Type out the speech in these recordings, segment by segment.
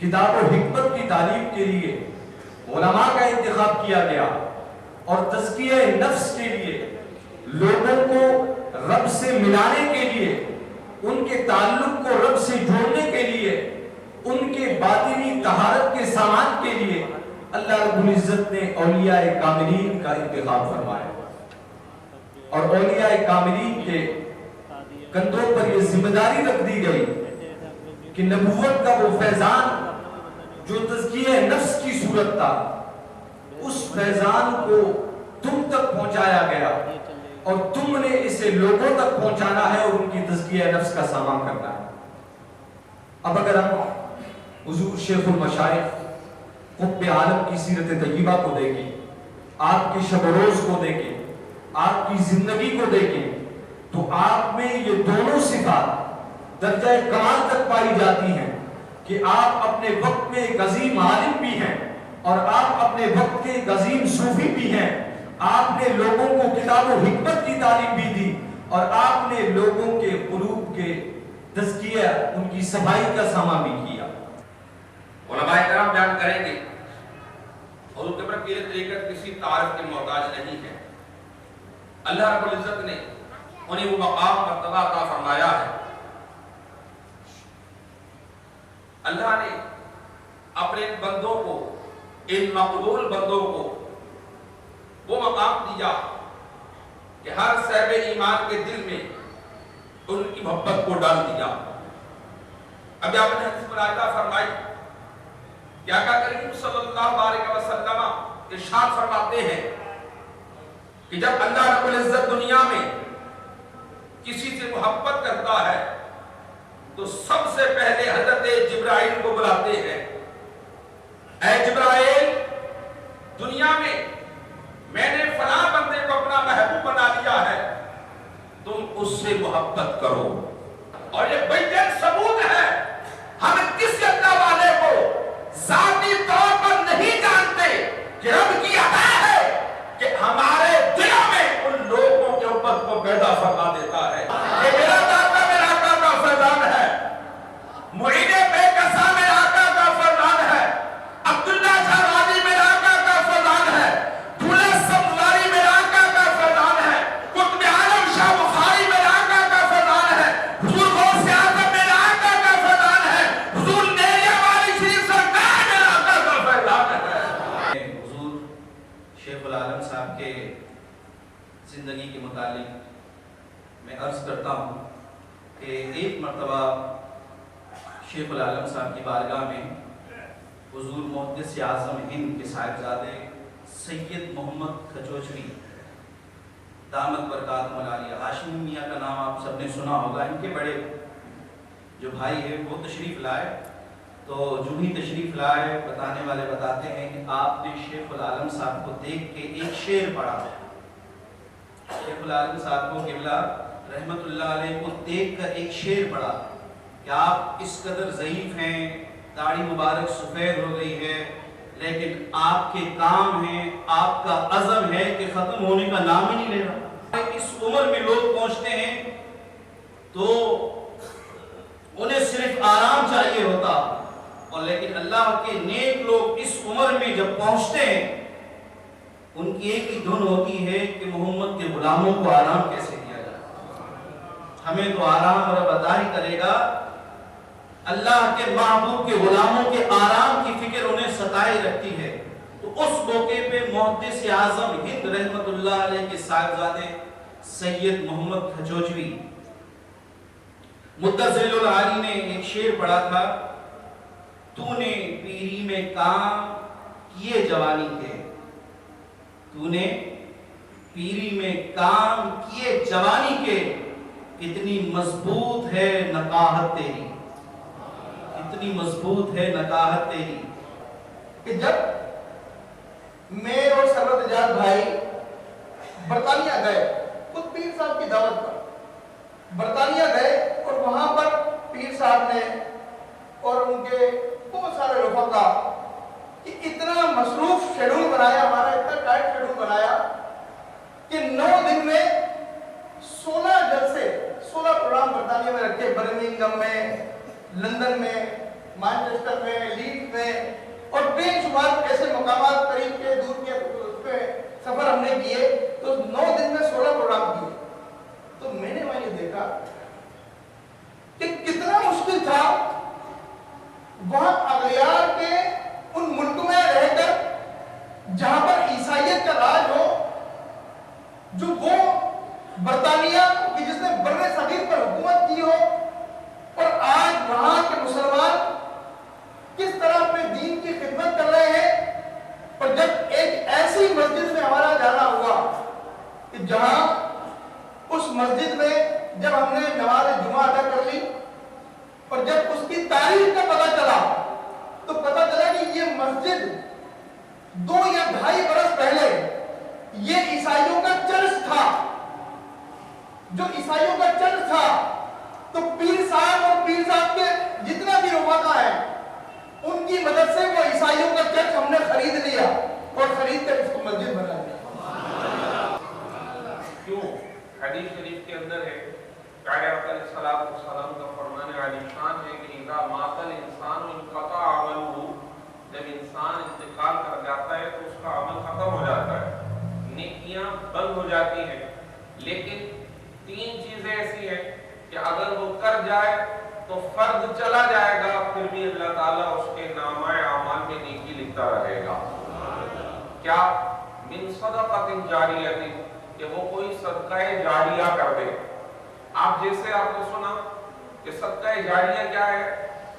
کتاب و حکمت کی تعلیم کے لیے علماء کا انتخاب کیا گیا اور تزکیہ نفس کے لیے لوگوں کو رب سے ملانے کے لیے، ان کے تعلق کو رب سے جوڑنے کے لیے، ان کے باطنی طہارت کے سامان کے لیے اللہ رب العزت نے اولیاء کاملین کا انتخاب فرمایا، اور اولیاء کاملین کے کندھوں پر یہ ذمہ داری رکھ دی گئی کہ نبوت کا وہ فیضان جو تزکیہ نفس کی صورت تھا، اس فیضان کو تم تک پہنچایا گیا اور تم نے اسے لوگوں تک پہنچانا ہے اور ان کی تزکیہ نفس کا سامان کرنا ہے۔ اب اگر ہم حضور شیخ المشائخ قطب عالم کی سیرت طیبہ کو دیکھیں، آپ کے شب و روز کو دیکھیں، آپ کی زندگی کو دیکھیں، تو آپ میں یہ دونوں صفات درجہ کمال تک پائی جاتی ہیں کہ آپ اپنے وقت میں ایک عظیم عالم بھی ہیں اور آپ اپنے وقت کے ایک عظیم صوفی بھی ہیں۔ آپ نے لوگوں کو کتاب و حکمت کی تعلیم بھی دی اور آپ نے لوگوں کے قلوب کے تزکیہ، ان کی صفائی کا سامان بھی کیا۔ علماء کرام بیان کریں گے حضور کے پر پیر طریقت کسی تعارف کے محتاج نہیں ہے۔ اللہ رب العزت نے انہیں وہ مقام مرتبہ عطا فرمایا ہے۔ اللہ نے اپنے بندوں کو، ان مقبول بندوں کو وہ مقام دیا کہ ہر صاحب ایمان کے دل میں ان کی محبت کو ڈال دیا۔ اب آپ نے حدیث ملاحظہ فرمائی کہ آقا کریم صلی اللہ علیہ وسلم ارشاد فرماتے ہیں کہ جب اللہ رب العزت دنیا میں کسی سے محبت کرتا ہے تو سب سے پہلے حضرت جبرائیل کو بلاتے ہیں، اے جبرائیل، دنیا میں نے فلاں بندے کو اپنا محبوب بنا لیا ہے، تم اس سے محبت کرو۔ اور یہ بجن ثبوت ہے، ہم کسی اللہ والے کو ذاتی طور پر نہیں جانتے کہ رب کی عطا ہے کہ ہمارے دلوں میں ان لوگوں کے محبت کو پیدا فرما دیتا ہے۔ یہ میرا داتا میرا آقا کا فیضان ہے، معین بے کسا میرا آقا کا فیضان ہے، عبداللہ شاہ راضی میرا آقا کا فیضان ہے، دولہ سمزاری میرا آقا کا فیضان ہے، قطب عالم شاہ بخاری میرا آقا کا فیضان ہے، حضور غوث اعظم میرا آقا کا فیضان ہے، حضور نیلے والی شریف سرکار میرا آقا کا فیضان ہے۔ حضور شیخ العالم صاحب کے زندگی کے متعلق میں عرض کرتا ہوں کہ ایک مرتبہ شیخ العالم صاحب کی بارگاہ میں حضور محدث اعظم ہند کے صاحبزادے سید محمد کھچوچوی دامت برکاتہم العالیہ، ہاشمی میاں کا نام آپ سب نے سنا ہوگا، ان کے بڑے جو بھائی ہیں وہ تشریف لائے، تو جو بھی تشریف لائے بتانے والے بتاتے ہیں کہ آپ نے شیخ العالم صاحب کو دیکھ کے ایک شعر پڑھا۔ شیخ العالم صاحب کو قبلہ رحمت اللہ علیہ کو دیکھ کر ایک شعر پڑھا کہ آپ اس قدر ضعیف ہیں، داڑھی مبارک سفید ہو گئی ہے، لیکن آپ کے کام ہیں، آپ کا عزم ہے کہ ختم ہونے کا نام ہی نہیں لے رہا۔ اس عمر میں لوگ پہنچتے ہیں تو انہیں صرف آرام چاہیے ہوتا، اور لیکن اللہ کے نیک لوگ اس عمر میں جب پہنچتے ہیں ان کی ایک ہی دھن ہوتی ہے کہ محمد کے غلاموں کو آرام کیسے دیا جائے۔ ہمیں تو آرام رب عطا ہی کرے گا، اللہ کے محبوب کے غلاموں کے آرام کی فکر انہیں ستائے رکھتی ہے۔ تو اس موقع پہ محدث اعظم ہند رحمت اللہ علیہ کے صاحبزادے سید محمد کھچوچوی متضل العالی نے ایک شعر پڑھا تھا، تو نے پیری میں کام کیے جوانی کے، تو نے پیری میں کام کیے جوانی کے، کتنی مضبوط ہے نقاہت تیری، کتنی مضبوط ہے نقاہت تیری۔ کہ جب میں اور سرور نجات بھائی برطانیہ گئے، خود پیر صاحب کی دعوت پر برطانیہ گئے، اور وہاں پر پیر صاحب نے اور ان کے بہت سارے رفقا کہ اتنا مصروف شیڈول بنایا، ہمارا اتنا ٹائٹ شیڈول بنایا کہ 9 دن میں 16 جلسے 16 پروگرام برطانیہ میں رکھے، برمنگھم میں، لندن میں، مانچسٹر میں، لیڈ میں اور بے شمار ایسے مقامات قریب کے دور کے پہ سفر ہم نے کیے، تو 9 دن میں 16 پروگرام کیے. تو میں نے وہاں یہ دیکھا کہ کتنا مشکل تھا وہاں اغیار کے ان ملک میں رہ کر جہاں پر عیسائیت کا راج ہو، جو وہ برطانیہ کی جس نے بر صغیر پر حکومت کی ہو، اور آج وہاں کے مسلمان کس طرح اپنے دین کی خدمت کر رہے ہیں. اور جب ایک ایسی مسجد میں ہمارا جانا ہوا کہ جہاں اس مسجد میں جب ہم نے نماز جمعہ ادا کر لی اور جب اس کی تاریخ کا پتہ چلا تو پتہ چلا کہ یہ مسجد 2 یا 2.5 برس پہلے یہ عیسائیوں کا چرچ تھا. جو عیسائیوں کا چرچ تھا تو پیر صاحب اور پیر صاحب کے جتنا بھی رفقا ہے ان کی مدد سے وہ عیسائیوں کا چرچ ہم نے خرید لیا اور خرید کر اس کو مسجد بنا دیا. کیوں؟ حدیث شریف کے اندر ہے علیہ السلام کا فرمان علی شان ہے کہ اذا مات الانسان انقطع عمله، جب انسان انتقال کر جاتا ہے تو اس کا عمل ختم ہو جاتا ہے، نیکیاں بند ہو جاتی ہیں. لیکن 3 چیزیں ایسی ہیں کہ اگر وہ کر جائے تو فرد چلا جائے گا، پھر بھی اللہ تعالیٰ اس کے نامہ اعمال میں نیکی لکھتا رہے گا. کیا؟ من صدقۃ جاریہ، کہ وہ کوئی صدقہ جاریہ کر دے. آپ جیسے آپ نے سنا کہ صدقہ جاریہ کیا ہے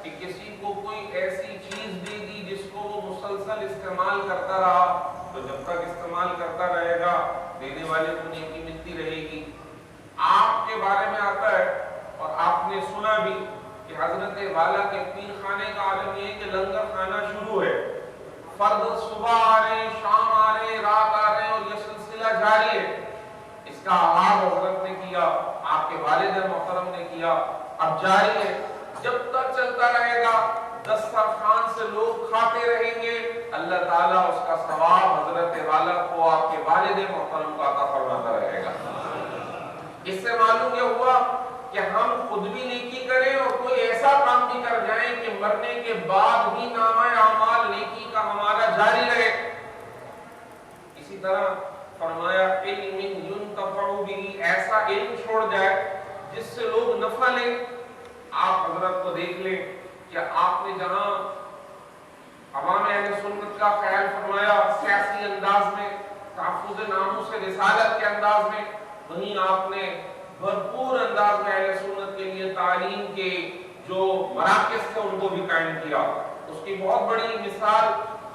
کہ کسی کو کوئی ایسی چیز دے دی جس کو وہ مسلسل استعمال کرتا رہا، تو جب تک استعمال کرتا رہے گا دینے والے کو نیکی ملتی رہے گی. آپ کے بارے میں آتا ہے اور آپ نے سنا بھی کہ حضرت والا کے پیر خانے کا عالم یہ ہے کہ لنگر کھانا شروع ہے، فرد صبح آ رہے ہیں، شام آ رہے ہیں، رات آ رہے ہیں اور یہ سلسلہ جاری ہے. اس کا آغاز حضرت نے کیا، آپ کے والد محترم نے کیا، اب جاری ہے، جب تک چلتا رہے گا دسترخوان سے لوگ کھاتے رہیں گے، اللہ تعالیٰ اس کا ثواب حضرت والا کو آپ کے والد محترم کو عطا فرماتا رہے گا. اس سے معلوم یہ ہوا کہ ہم خود بھی نیکی کریں اور کوئی ایسا کام بھی کر جائیں کہ مرنے کے بعد بھی نامہ اعمال نیکی کا ہمارا جاری رہے. اسی طرح فرمایا علم ينتفع به، ایسا علم چھوڑ جائے جس سے لوگ نفع لیں. آپ حضرت کو دیکھ لیں کہ آپ نے جہاں عوام اہل سنت کا خیال فرمایا سیاسی انداز میں، تحفظ ناموس رسالت کے انداز میں، وہیں آپ نے بھرپور انداز میں اہل سنت کے لیے تعلیم کے جو مراکز تھے ان کو بھی قائم کیا. اس کی بہت بڑی مثال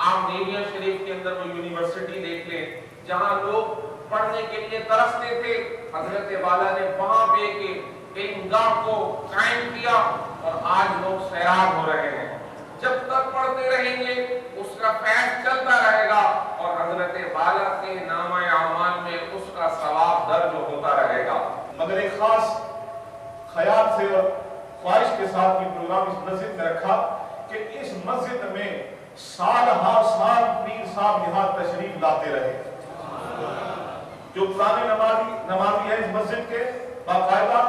آپ نیویا شریف کے اندر وہ یونیورسٹی دیکھ لیں جہاں لوگ پڑھنے کے لیے ترستے تھے، حضرت والا نے وہاں پہ ایک علمگاہ کو قائم کیا اور آج لوگ سیراب ہو رہے ہیں. جب تک پڑھتے رہیں گے اس کا فیض چلتا رہے گا اور حضرت والا کے نامہ اعمال میں اس کا ثواب درج ہوتا رہے گا. مگر ایک خاص خیال سے اور خواہش کے ساتھ یہ پروگرام اس مسجد میں رکھا کہ اس مسجد میں سال ہر سال پیر صاحب یہاں تشریف لاتے رہے. جو پرانے نمازی ہیں اس مسجد کے باقاعدہ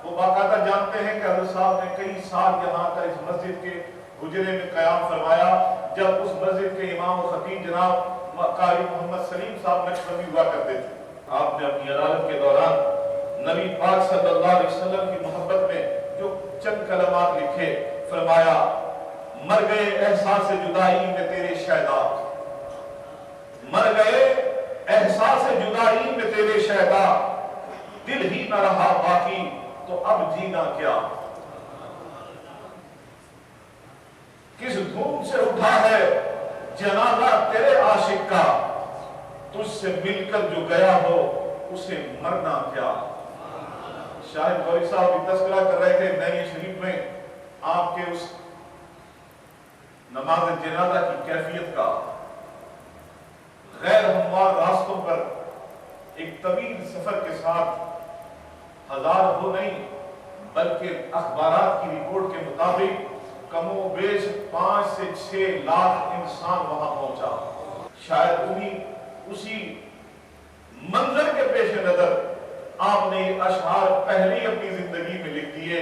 وہ باقاعدہ جانتے ہیں کہ حضرت صاحب نے کئی سال یہاں کا اس مسجد کے حجرے میں قیام فرمایا جب اس مسجد کے امام و خطیب جناب قاری محمد سلیم صاحب نقشبندی ہوا کرتے تھے. آپ نے اپنی عدالت کے دوران نبی پاک صلی اللہ علیہ وسلم کی محبت میں جو چند کلمات لکھے، فرمایا مر گئے احساس جدائی میں تیرے شہدا، مر گئے احساس جدائی میں تیرے شہدا، دل ہی نہ رہا باقی تو اب جینا کیا. کس دھوم سے اٹھا ہے جنازہ تیرے عاشق کا، تجھ سے مل کر جو گیا ہو اسے مرنا کیا. شاہد غوری صاحب بھی تذکرہ کر رہے تھے نئی شریف میں آپ کے اس نماز جنازہ کی کیفیت کا. غیر ہموار راستوں پر ایک طویل سفر کے ساتھ ہزار ہو نہیں بلکہ اخبارات کی رپورٹ کے مطابق کم و بیش 5 سے 6 لاکھ انسان وہاں پہنچا. شاید اسی منظر کے پیش نظر آپ نے یہ اشعار پہلی اپنی زندگی میں لکھ دیے